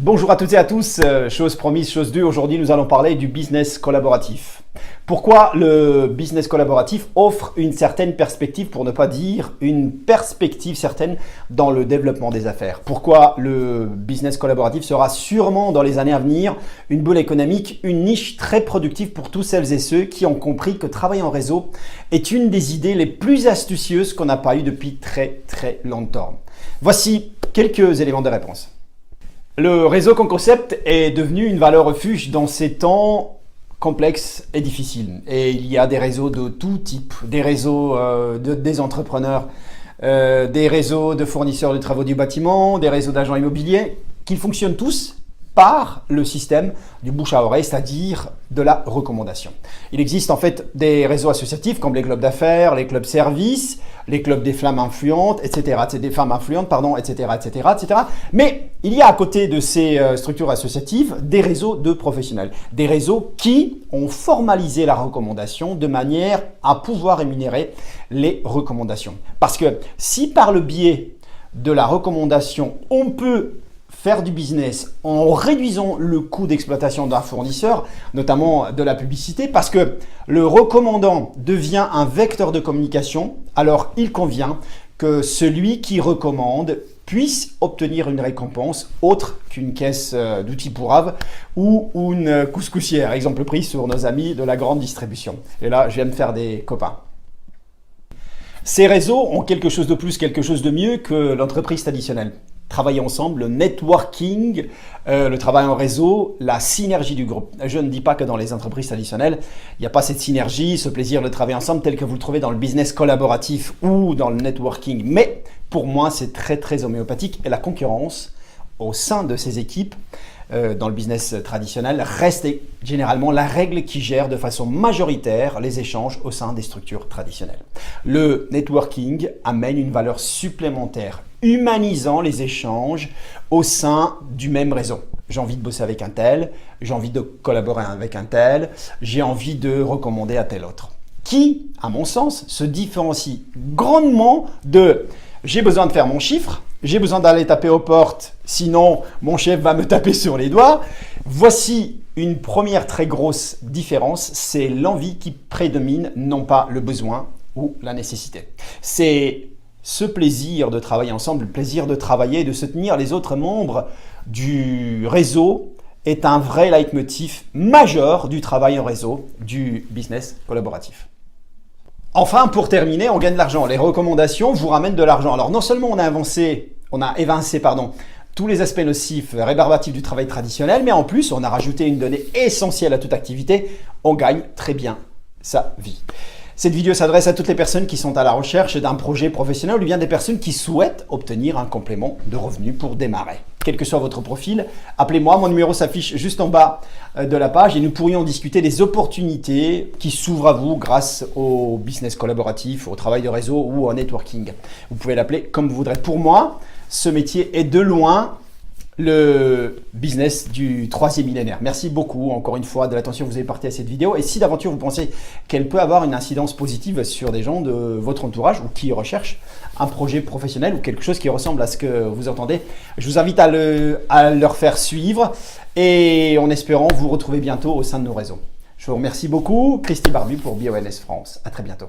Bonjour à toutes et à tous, chose promise, chose due, aujourd'hui nous allons parler du business collaboratif. Pourquoi le business collaboratif offre une certaine perspective, pour ne pas dire une perspective certaine dans le développement des affaires? Pourquoi le business collaboratif sera sûrement dans les années à venir une bulle économique, une niche très productive pour tous celles et ceux qui ont compris que travailler en réseau est une des idées les plus astucieuses qu'on n'a pas eues depuis très longtemps. Voici quelques éléments de réponse. Le réseau comme concept est devenu une valeur refuge dans ces temps complexes et difficiles. Et il y a des réseaux de tout type, des réseaux des entrepreneurs, des réseaux de fournisseurs de travaux du bâtiment, des réseaux d'agents immobiliers, qui fonctionnent tous par le système du bouche à oreille, c'est-à-dire de la recommandation. Il existe en fait des réseaux associatifs comme les clubs d'affaires, les clubs services, les clubs des femmes influentes, etc. Des femmes influentes, pardon, etc. Mais il y a à côté de ces structures associatives des réseaux de professionnels, des réseaux qui ont formalisé la recommandation de manière à pouvoir rémunérer les recommandations. Parce que si par le biais de la recommandation, on peut faire du business en réduisant le coût d'exploitation d'un fournisseur, notamment de la publicité, parce que le recommandant devient un vecteur de communication, alors il convient que celui qui recommande puisse obtenir une récompense autre qu'une caisse d'outils Pourave ou une couscoussière, exemple pris sur nos amis de la grande distribution. Et là, je viens de faire des copains. Ces réseaux ont quelque chose de plus, quelque chose de mieux que l'entreprise traditionnelle. Travailler ensemble, le networking, le travail en réseau, la synergie du groupe. Je ne dis pas que dans les entreprises traditionnelles, il n'y a pas cette synergie, ce plaisir de travailler ensemble tel que vous le trouvez dans le business collaboratif ou dans le networking. Mais pour moi, c'est très homéopathique et la concurrence au sein de ces équipes dans le business traditionnel reste généralement la règle qui gère de façon majoritaire les échanges au sein des structures traditionnelles. Le networking amène une valeur supplémentaire, humanisant les échanges au sein du même réseau. J'ai envie de bosser avec un tel, j'ai envie de collaborer avec un tel, j'ai envie de recommander à tel autre. Qui, à mon sens, se différencie grandement de « j'ai besoin de faire mon chiffre », j'ai besoin d'aller taper aux portes, sinon mon chef va me taper sur les doigts. Voici une première très grosse différence, c'est l'envie qui prédomine, non pas le besoin ou la nécessité. C'est ce plaisir de travailler ensemble, le plaisir de travailler, de soutenir les autres membres du réseau est un vrai leitmotiv majeur du travail en réseau, du business collaboratif. Enfin, pour terminer, on gagne de l'argent. Les recommandations vous ramènent de l'argent. Alors non seulement on a évincé tous les aspects nocifs, rébarbatifs du travail traditionnel, mais en plus on a rajouté une donnée essentielle à toute activité, on gagne très bien sa vie. Cette vidéo s'adresse à toutes les personnes qui sont à la recherche d'un projet professionnel ou bien des personnes qui souhaitent obtenir un complément de revenus pour démarrer. Quel que soit votre profil, appelez-moi, mon numéro s'affiche juste en bas de la page et nous pourrions discuter des opportunités qui s'ouvrent à vous grâce au business collaboratif, au travail de réseau ou au networking. Vous pouvez l'appeler comme vous voudrez. Pour moi, ce métier est de loin le business du troisième millénaire. Merci beaucoup encore une fois de l'attention que vous avez portée à cette vidéo. Et si d'aventure vous pensez qu'elle peut avoir une incidence positive sur des gens de votre entourage ou qui recherchent un projet professionnel ou quelque chose qui ressemble à ce que vous entendez, je vous invite à leur faire suivre et en espérant vous retrouver bientôt au sein de nos réseaux. Je vous remercie beaucoup. Christy Barbu pour BONS France. À très bientôt.